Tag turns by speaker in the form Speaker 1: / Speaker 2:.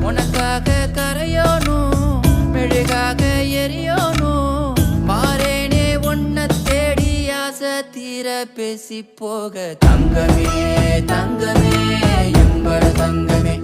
Speaker 1: உனக்காக கரையோனும் மெழுகாக எரியோனும் மாறேனே உன்னை தேடி ஆசை தீர பேசி போக தங்கமே தங்கமே என்பர தங்கமே